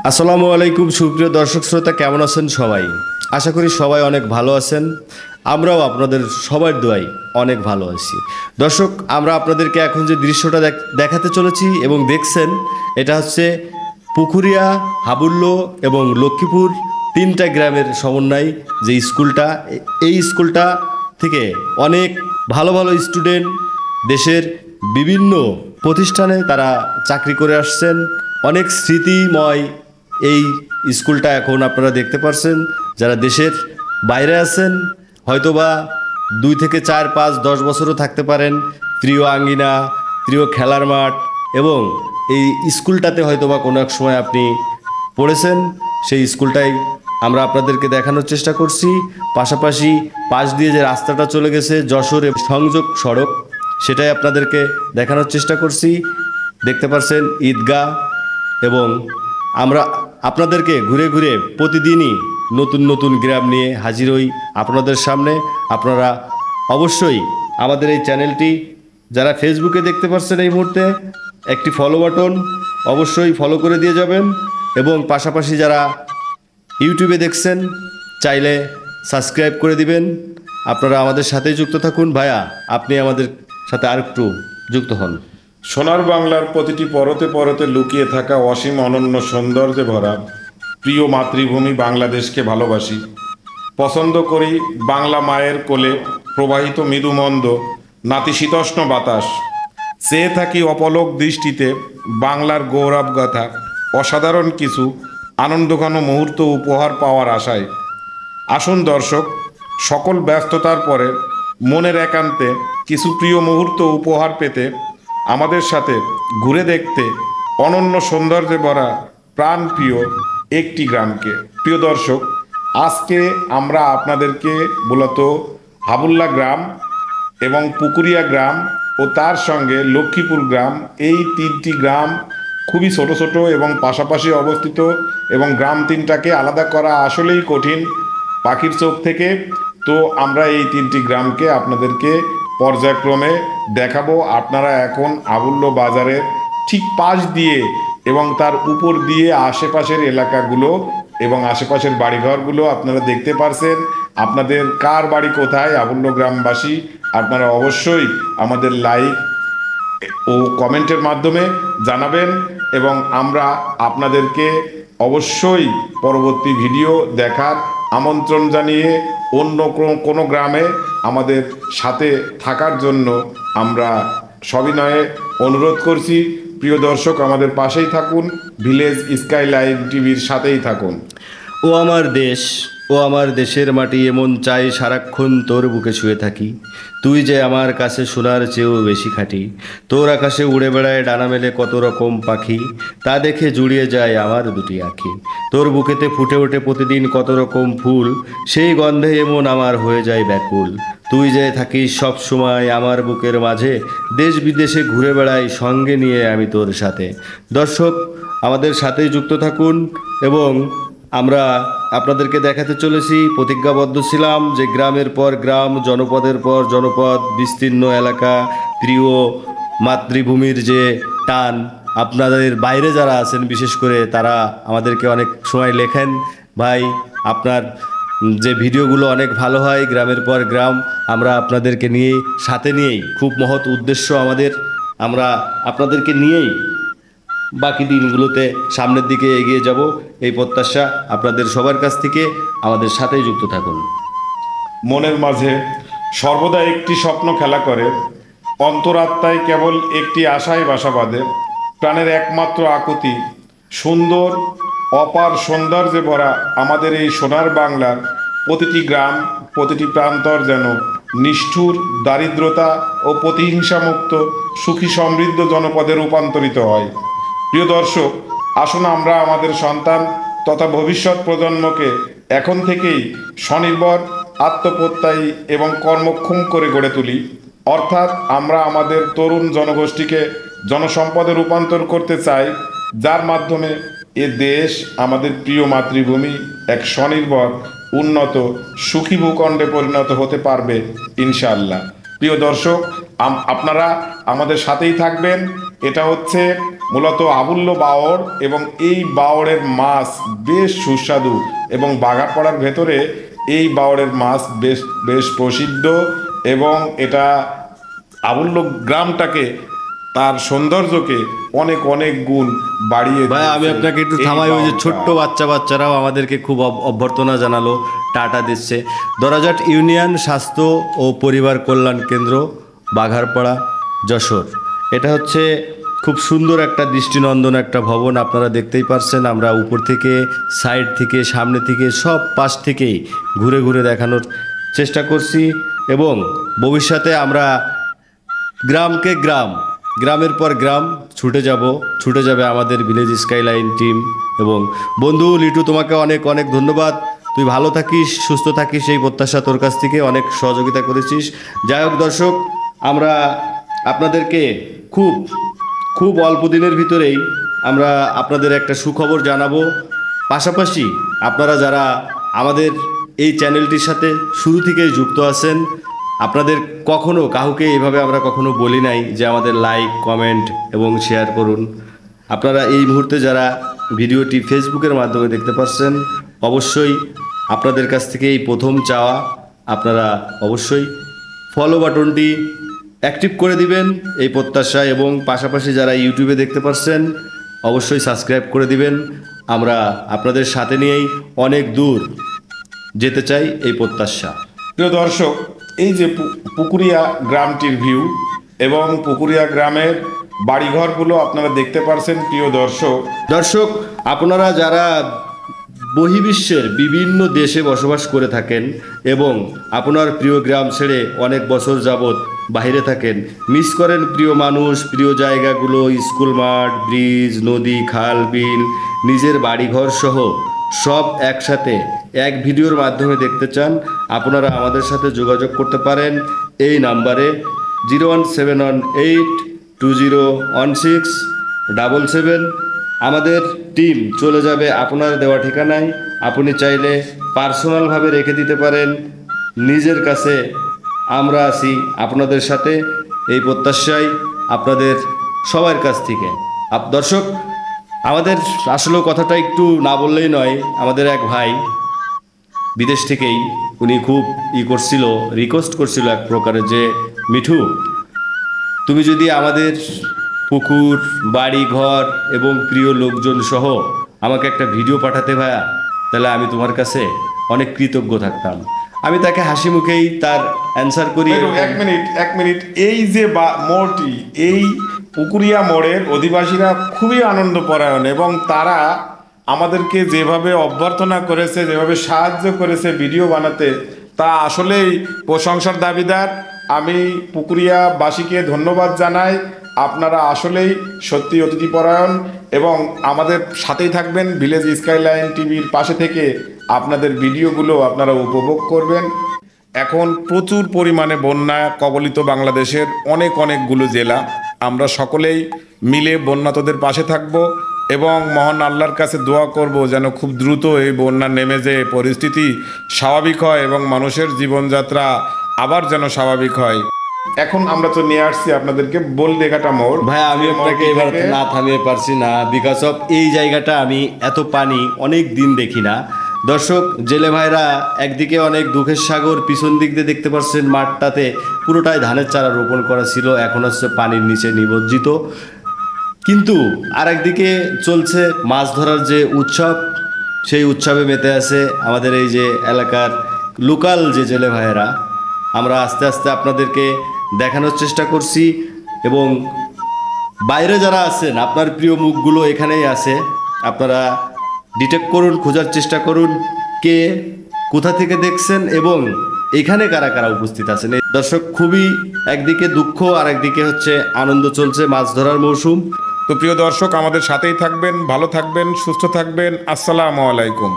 আসসালামু আলাইকুম সুপ্রিয় দর্শক শ্রোতা, কেমন আছেন সবাই? আশা করি সবাই অনেক ভালো আছেন। আমরাও আপনাদের সবার দোয়ায় অনেক ভালো আছি। দর্শক, আমরা আপনাদেরকে এখন যে দৃশ্যটা দেখাতে চলেছি এবং দেখছেন, এটা হচ্ছে পুকুরিয়া, হাবুল্য এবং লক্ষ্মীপুর তিনটা গ্রামের সমন্বয় যে স্কুলটা। এই স্কুলটা থেকে অনেক ভালো ভালো স্টুডেন্ট দেশের বিভিন্ন প্রতিষ্ঠানে তারা চাকরি করে আসছেন। অনেক স্মৃতিময় এই স্কুলটা এখন আপনারা দেখতে পাচ্ছেন। যারা দেশের বাইরে আছেন, হয়তোবা 2 থেকে 4, 5, 10 বছরও থাকতে পারেন। প্রিয় আঙ্গিনা, প্রিয় খেলার মাঠ এবং এই স্কুলটাতে হয়তোবা কোনো এক সময় আপনি পড়েছেন। সেই স্কুলটাই আমরা আপনাদেরকে দেখানোর চেষ্টা করছি। পাশাপাশি পাশ দিয়ে যে রাস্তাটা চলে গেছে যশোরের সংযোগ সড়ক, সেটাই আপনাদেরকে দেখানোর চেষ্টা করছি। দেখতে পাচ্ছেন ঈদগাহ, এবং আমরা আপনাদেরকে ঘুরে ঘুরে প্রতিদিনই নতুন নতুন গ্রাম নিয়ে হাজির হই আপনাদের সামনে। আপনারা অবশ্যই আমাদের এই চ্যানেলটি যারা ফেসবুকে দেখতে পাচ্ছেন এই মুহূর্তে, একটি ফলো বাটন অবশ্যই ফলো করে দিয়ে যাবেন, এবং পাশাপাশি যারা ইউটিউবে দেখছেন চাইলে সাবস্ক্রাইব করে দিবেন। আপনারা আমাদের সাথেই যুক্ত থাকুন। ভাইয়া, আপনি আমাদের সাথে আরেকটু যুক্ত হন। সোনার বাংলার প্রতিটি পরতে পরতে লুকিয়ে থাকা অসীম অনন্য সৌন্দর্যে ভরা প্রিয় মাতৃভূমি বাংলাদেশকে ভালোবাসি। পছন্দ করি বাংলা মায়ের কোলে প্রবাহিত মৃদুমন্দ নাতিশীতোষ্ণ বাতাস। চেয়ে থাকি অপলক দৃষ্টিতে বাংলার গৌরব গাথা, অসাধারণ কিছু আনন্দঘন মুহূর্ত উপহার পাওয়ার আশায়। আসুন দর্শক, সকল ব্যস্ততার পরে মনের একান্তে কিছু প্রিয় মুহূর্ত উপহার পেতে আমাদের সাথে ঘুরে দেখতে অনন্য সৌন্দর্যে ভরা প্রাণপ্রিয় একটি গ্রামকে। প্রিয় দর্শক, আজকে আমরা আপনাদেরকে মূলত হাবুল্লা গ্রাম এবং পুকুরিয়া গ্রাম ও তার সঙ্গে লক্ষ্মীপুর গ্রাম, এই তিনটি গ্রাম খুবই ছোট ছোট এবং পাশাপাশি অবস্থিত, এবং গ্রাম তিনটাকে আলাদা করা আসলেই কঠিন পাখির চোখ থেকে। তো আমরা এই তিনটি গ্রামকে আপনাদেরকে পর্যায়ক্রমে দেখাবো। আপনারা এখন আবুল্য বাজারের ঠিক পাশ দিয়ে এবং তার উপর দিয়ে আশেপাশের এলাকাগুলো এবং আশেপাশের বাড়িঘরগুলো আপনারা দেখতে পারছেন। আপনাদের কার বাড়ি কোথায় আবুল্য গ্রামবাসী, আপনারা অবশ্যই আমাদের লাইক ও কমেন্টের মাধ্যমে জানাবেন, এবং আমরা আপনাদেরকে অবশ্যই পরবর্তী ভিডিও দেখার আমন্ত্রণ জানিয়ে অন্য কোনো গ্রামে আমাদের সাথে থাকার জন্য আমরা সবিনয়ে অনুরোধ করছি। প্রিয় দর্শক, আমাদের পাশেই থাকুন, ভিলেজ স্কাইলাইন টিভির সাথেই থাকুন। ও আমার দেশ, ও আমার দেশের মাটি, এমন চাই সারাক্ষণ তোর বুকে শুয়ে থাকি। তুই যে আমার কাছে সোনার চেয়েও বেশি খাঁটি। তোর আকাশে উড়ে বেড়ায় ডানা মেলে কত রকম পাখি, তা দেখে জুড়িয়ে যায় আমার দুটি আঁখি। তোর বুকেতে ফুটে ওঠে প্রতিদিন কত রকম ফুল, সেই গন্ধে এমন আমার হয়ে যায় ব্যাকুল। তুই যে থাকিস সব সময় আমার বুকের মাঝে, দেশ বিদেশে ঘুরে বেড়াই সঙ্গে নিয়ে আমি তোর সাথে। দর্শক, আমাদের সাথেই যুক্ত থাকুন, এবং আমরা আপনাদেরকে দেখাতে চলেছি, প্রতিজ্ঞাবদ্ধ ছিলাম যে গ্রামের পর গ্রাম, জনপদের পর জনপদ, বিস্তীর্ণ এলাকা, প্রিয় মাতৃভূমির যে টান। আপনাদের বাইরে যারা আছেন বিশেষ করে, তারা আমাদেরকে অনেক সময় লেখেন, ভাই আপনার যে ভিডিওগুলো অনেক ভালো হয়, গ্রামের পর গ্রাম। আমরা আপনাদেরকে নিয়েই, সাথে নিয়েই, খুব মহৎ উদ্দেশ্য আমাদের, আমরা আপনাদেরকে নিয়েই বাকি দিনগুলোতে সামনের দিকে এগিয়ে যাব, এই প্রত্যাশা আপনাদের সবার কাছ থেকে। আমাদের সাথেই যুক্ত থাকুন। মনের মাঝে সর্বদা একটি স্বপ্ন খেলা করে, অন্তরাত্মায় কেবল একটি আশায় বাসা বাঁধে। প্রাণের একমাত্র আকুতি সুন্দর অপার সৌন্দর্যে ভরা আমাদের এই সোনার বাংলার প্রতিটি গ্রাম, প্রতিটি প্রান্তর যেন নিষ্ঠুর দারিদ্রতা ও প্রতিহিংসামুক্ত সুখী সমৃদ্ধ জনপদে রূপান্তরিত হয়। প্রিয় দর্শক, আসুন আমরা আমাদের সন্তান তথা ভবিষ্যৎ প্রজন্মকে এখন থেকেই স্বনির্ভর, আত্মপ্রত্যয়ী এবং কর্মক্ষম করে গড়ে তুলি। অর্থাৎ আমরা আমাদের তরুণ জনগোষ্ঠীকে জনসম্পদে রূপান্তর করতে চাই, যার মাধ্যমে এ দেশ, আমাদের প্রিয় মাতৃভূমি এক স্বনির্ভর, উন্নত, সুখী ভূখণ্ডে পরিণত হতে পারবে ইনশাআল্লাহ। প্রিয় দর্শক, আপনারা আমাদের সাথেই থাকবেন। এটা হচ্ছে মূলত আবুল্য বাওড়, এবং এই বাওড়ের মাছ বেশ সুস্বাদু, এবং বাঘারপাড়ার ভেতরে এই বাওড়ের মাছ বেশ বেশ প্রসিদ্ধ, এবং এটা আবুল্য গ্রামটাকে, তার সৌন্দর্যকে অনেক অনেক গুণ বাড়িয়ে ভাই আমি দিয়েছে আপনাকে একটু এই থামাই, ওই যে বাওড়টা। ছোট্ট বাচ্চারাও আমাদেরকে খুব অভ্যর্থনা জানালো, টাটা দিচ্ছে। দরাজাট ইউনিয়ন স্বাস্থ্য ও পরিবার কল্যাণ কেন্দ্র, বাঘারপাড়া, যশোর। এটা হচ্ছে খুব সুন্দর একটা দৃষ্টিনন্দন একটা ভবন, আপনারা দেখতেই পারছেন। আমরা উপর থেকে, সাইড থেকে, সামনে থেকে, সব পাশ থেকেই ঘুরে ঘুরে দেখানোর চেষ্টা করছি, এবং ভবিষ্যতে আমরা গ্রামকে গ্রামের পর গ্রাম ছুটে যাবে আমাদের ভিলেজ স্কাইলাইন টিম। এবং বন্ধু লিটু, তোমাকে অনেক অনেক ধন্যবাদ। তুই ভালো থাকিস, সুস্থ থাকিস, এই প্রত্যাশা তোর কাছ থেকে, অনেক সহযোগিতা করেছিস। যাই হোক দর্শক, আমরা আপনাদেরকে খুব খুব অল্প দিনের ভিতরেই আমরা আপনাদের একটা সুখবর জানাবো। পাশাপাশি আপনারা যারা আমাদের এই চ্যানেলটির সাথে শুরু থেকেই যুক্ত আছেন, আপনাদের কখনো কাউকে এইভাবে আমরা কখনো বলি নাই যে আমাদের লাইক, কমেন্ট এবং শেয়ার করুন। আপনারা এই মুহূর্তে যারা ভিডিওটি ফেসবুকের মাধ্যমে দেখতে পাচ্ছেন, অবশ্যই আপনাদের কাছ থেকে এই প্রথম চাওয়া, আপনারা অবশ্যই ফলো বাটনটি অ্যাক্টিভ করে দিবেন, এই প্রত্যাশা। এবং পাশাপাশি যারা ইউটিউবে দেখতে পাচ্ছেন, অবশ্যই সাবস্ক্রাইব করে দিবেন। আমরা আপনাদের সাথে নিয়েই অনেক দূর যেতে চাই, এই প্রত্যাশা। প্রিয় দর্শক, এই যে পুকুরিয়া গ্রামটির ভিউ এবং পুকুরিয়া গ্রামের বাড়িঘরগুলো আপনারা দেখতে পারছেন। প্রিয় দর্শক, আপনারা যারা বহির্বিশ্বের বিভিন্ন দেশে বসবাস করে থাকেন এবং আপনার প্রিয় গ্রাম ছেড়ে অনেক বছর যাবৎ বাইরে থাকেন, মিস করেন প্রিয় মানুষ, প্রিয় জায়গাগুলো, স্কুল মাঠ, ব্রিজ, নদী, খাল, বিল, নিজের বাড়িঘর সহ সব একসাথে এক ভিডিওর মাধ্যমে দেখতে চান, আপনারা আমাদের সাথে যোগাযোগ করতে পারেন এই নাম্বারে 01718201677। আমাদের টিম চলে যাবে আপনার দেওয়া ঠিকানায়। আপনি চাইলে পার্সোনালভাবে রেখে দিতে পারেন নিজের কাছে। আমরা আছি আপনাদের সাথে, এই প্রত্যাশায় আপনাদের সবার কাছ থেকে। দর্শক, আমাদের আসলে কথাটা একটু না বললেই নয়। আমাদের এক ভাই বিদেশ থেকেই, উনি খুব রিকোয়েস্ট করছিল এক প্রকারের, যে মিঠু, তুমি যদি আমাদের পুকুর, বাড়ি ঘর এবং প্রিয় লোকজন সহ আমাকে একটা ভিডিও পাঠাতে ভাইয়া, তাহলে আমি তোমার কাছে অনেক কৃতজ্ঞ থাকতাম। আমি তাকে হাসি মুখেই তার অ্যান্সার করি। এক মিনিট, এই যে মোড়টি, এই পুকুরিয়া মোড়ের অধিবাসীরা খুবই আনন্দপরায়ণ, এবং তারা আমাদেরকে যেভাবে অভ্যর্থনা করেছে, যেভাবে সাহায্য করেছে ভিডিও বানাতে, তা আসলেই প্রশংসার দাবিদার। আমি পুকুরিয়াবাসীকে ধন্যবাদ জানাই। আপনারা আসলেই সত্যি অতিথিপরায়ণ, এবং আমাদের সাথেই থাকবেন। ভিলেজ স্কাইলাইন টিভির পাশে থেকে আপনাদের ভিডিওগুলো আপনারা উপভোগ করবেন। এখন প্রচুর পরিমাণে বন্যা কবলিত বাংলাদেশের অনেকগুলো জেলা। আমরা সকলেই মিলে বন্যাতদের পাশে থাকব, এবং মহান আল্লাহর কাছে দোয়া করব যেন খুব দ্রুত এই বন্যা নেমে যে পরিস্থিতি স্বাভাবিক হয়, এবং মানুষের জীবনযাত্রা আবার যেন স্বাভাবিক হয়। এখন আমরা তো নিয়ে আসছি আপনাদেরকে বলদেঘাটা মোড়। ভাই আমি আপনাকে এবার না থামিয়ে পারছি না, বিকজ অফ এই জায়গাটা আমি এত পানি অনেক দিন দেখি না। দর্শক, জেলে ভাইরা একদিকে অনেক দুঃখের সাগর, পিছন দিক দিয়ে দেখতে পাচ্ছেন মাঠটাতে পুরোটাই ধানের চারা রোপণ করা ছিল, এখন হচ্ছে পানির নিচে নিমজ্জিত। কিন্তু আরেকদিকে চলছে মাছ ধরার যে উৎসব, সেই উৎসবে মেতে আছে আমাদের এই যে এলাকার লোকাল যে জেলে ভাইয়েরা। আমরা আস্তে আস্তে আপনাদেরকে দেখানোর চেষ্টা করছি, এবং বাইরে যারা আছেন, আপনার প্রিয় মুখগুলো এখানেই আছে। আপনারা ডিটেক্ট করুন, খোঁজার চেষ্টা করুন কে কোথা থেকে দেখছেন এবং এখানে কারা কারা উপস্থিত আছেন। দর্শক, খুবই একদিকে দুঃখ আর একদিকে হচ্ছে আনন্দ চলছে, মাছ ধরার মৌসুম। তো প্রিয় দর্শক, আমাদের সাথেই থাকবেন, ভালো থাকবেন, সুস্থ থাকবেন। আসসালামু আলাইকুম।